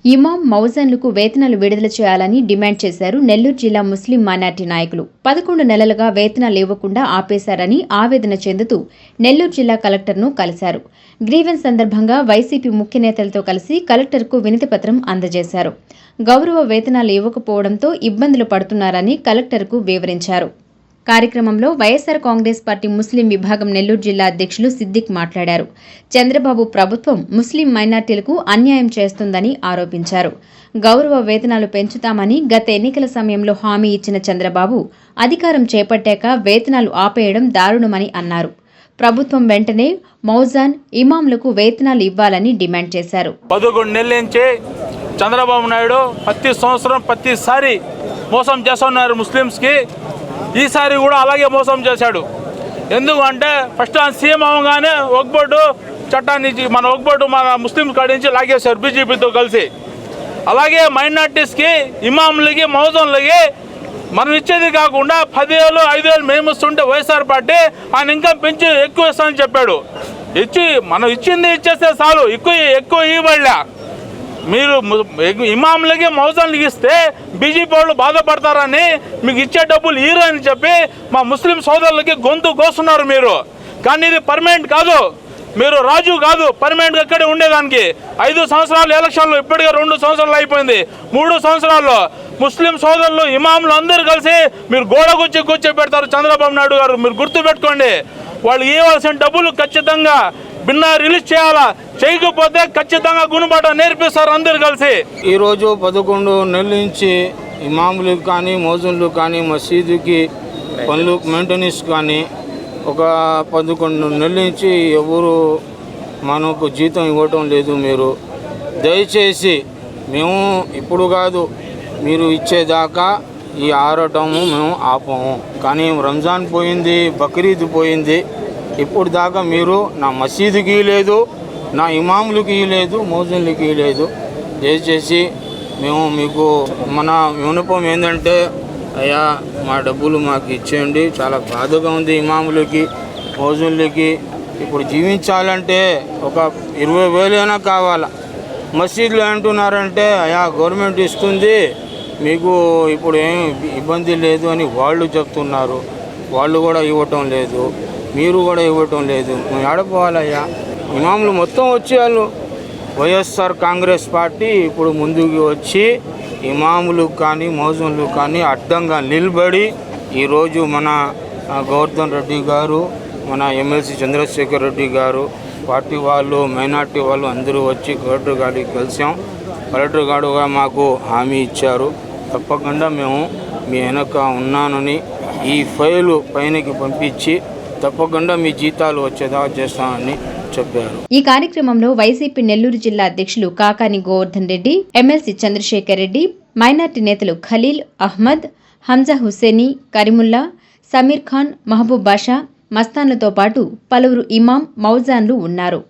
ఇమాం మౌజన్లకు వేతనాలు విడుదల చేయాలని డిమాండ్ చేశారు నెల్లూరు జిల్లా ముస్లిం మైనార్టీ నాయకులు. 11 నెలలుగా వేతనాలు ఇవ్వకుండా ఆపేశారని ఆవేదన చెందుతూ నెల్లూరు జిల్లా కలెక్టర్ను కలిశారు. గ్రీవెన్స్ సందర్భంగా వైసీపీ ముఖ్య నేతలతో కలిసి కలెక్టర్కు వినతిపత్రం అందజేశారు. గౌరవ వేతనాలు ఇవ్వకపోవడంతో ఇబ్బందులు పడుతున్నారని కలెక్టర్కు వివరించారు. కార్యక్రమంలో వైఎస్సార్ కాంగ్రెస్ పార్టీ ముస్లిం విభాగం నెల్లూరు జిల్లా అధ్యక్షులు సిద్దిక్ మాట్లాడారు. చంద్రబాబు ప్రభుత్వం ముస్లిం మైనార్టీలకు అన్యాయం చేస్తుందని ఆరోపించారు. గౌరవ వేతనాలు పెంచుతామని గత ఎన్నికల సమయంలో హామీ ఇచ్చిన చంద్రబాబు అధికారం చేపట్టాక వేతనాలు ఆపేయడం దారుణమని అన్నారు. ప్రభుత్వం వెంటనే మౌజాన్, ఇమాంలకు వేతనాలు ఇవ్వాలని డిమాండ్ చేశారు. 11 నెలల నుంచి చంద్రబాబు నాయుడు ప్రతి సంవత్సరం ప్రతిసారి మోసం చేస్తున్నారు ముస్లిమ్స్కి. ఈసారి కూడా అలాగే మోసం చేశాడు. ఎందుకంటే ఫస్ట్ సీఎం అవగానే ఒగ్బోర్డు చట్టాన్ని మన ముస్లిం కాడి నుంచి లాగేశారు బీజేపీతో కలిసి. అలాగే మైనార్టీస్కి, ఇమాంలకి, మౌజన్లకి మనం ఇచ్చేది కాకుండా 10,000, 5,000 మేము ఇస్తుంటే వైఎస్ఆర్ పార్టీ ఆయన ఇంకా పెంచి ఎక్కువ ఇస్తామని చెప్పాడు. మనం ఇచ్చింది ఇచ్చేస్తే చాలు, ఎక్కువ ఇవ్వలే. మీరు ఇమాంలకి, మౌజన్లకి ఇస్తే బీజేపీ వాళ్ళు బాధపడతారని మీకు ఇచ్చే డబ్బులు ఈరు అని చెప్పి మా ముస్లిం సోదరులకి గొంతు కోస్తున్నారు మీరు. కానీ ఇది పర్మనెంట్ కాదు, మీరు రాజు కాదు పర్మనెంట్గా ఇక్కడే ఉండేదానికి. 5 సంవత్సరాలు ఎలక్షన్లు, ఇప్పటికే 2 సంవత్సరాలు అయిపోయింది. 3 సంవత్సరాల్లో ముస్లిం సోదరులు, ఇమాంలు అందరూ కలిసి మీరు కూర్చోబెడతారు చంద్రబాబు నాయుడు గారు. మీరు గుర్తుపెట్టుకోండి, వాళ్ళు ఇవ్వాల్సిన డబ్బులు ఖచ్చితంగా భిన్న రిలీజ్ చేయాలా, చేయకపోతే ఖచ్చితంగా గుణపాఠ నేర్పిస్తారు అందరు కలిసి. ఈరోజు 11 నెలల నుంచి ఇమాములకు కానీ, మౌజన్లకు కానీ, మసీదుకి పనులు మెయింటెనెన్స్ కానీ ఒక 11 నెలల నుంచి ఎవరు మనకు జీతం ఇవ్వటం లేదు. మీరు దయచేసి మేము ఇప్పుడు కాదు, మీరు ఇచ్చేదాకా ఈ ఆరటము మేము ఆపము. కానీ రంజాన్ పోయింది, బక్రీద్ పోయింది, ఇప్పుడు దాకా మీరు నా మసీదుకి లేదు, నా ఇమాములకి లేదు, మౌజన్లకి లేదు. దయచేసి మేము మీకు మన విన్నపం ఏంటంటే, అయ్యా మా డబ్బులు మాకు ఇచ్చేయండి. చాలా బాధగా ఉంది ఇమాములకి, మౌజన్లకి. ఇప్పుడు జీవించాలంటే ఒక 20,000 అయినా కావాలా. మసీదులు అంటున్నారంటే అయ్యా గవర్నమెంట్ ఇస్తుంది, మీకు ఇప్పుడు ఏం ఇబ్బంది లేదు అని వాళ్ళు చెప్తున్నారు. వాళ్ళు కూడా ఇవ్వటం లేదు, మీరు కూడా ఇవ్వటం లేదు. మేము ఆడపోవాలయ్యా. ఇమాములు మొత్తం వచ్చేవాళ్ళు. వైఎస్ఆర్ కాంగ్రెస్ పార్టీ ఇప్పుడు ముందుకు వచ్చి ఇమాములకు కానీ, మౌజన్లకు కానీ అడ్డంగా నిలబడి ఈరోజు మన గోవర్ధన్ రెడ్డి గారు, మన ఎమ్మెల్సీ చంద్రశేఖర్ రెడ్డి గారు, పార్టీ వాళ్ళు, మైనార్టీ వాళ్ళు అందరూ వచ్చి కలెక్టర్ గారికి కలిసాం. కలెక్టర్ గారుగా మాకు హామీ ఇచ్చారు, తప్పకుండా మేము మీ వెనక ఉన్నానని ఈ ఫైలు పైనకి పంపించి తప్పకుండా మీ జీతాలు వచ్చేదా చేస్తామని చెప్పారు. ఈ కార్యక్రమంలో వైసీపీ నెల్లూరు జిల్లా అధ్యక్షులు కాకాని గోవర్ధన్ రెడ్డి, ఎమ్మెల్సీ చంద్రశేఖర్ రెడ్డి, మైనార్టీ నేతలు ఖలీల్ అహ్మద్, హంజా హుస్సేని, కరీముల్లా, సమీర్ ఖాన్, మహబూబ్ బాషా, మస్తాన్లతో పాటు పలువురు ఇమాం, మౌజాన్లు ఉన్నారు.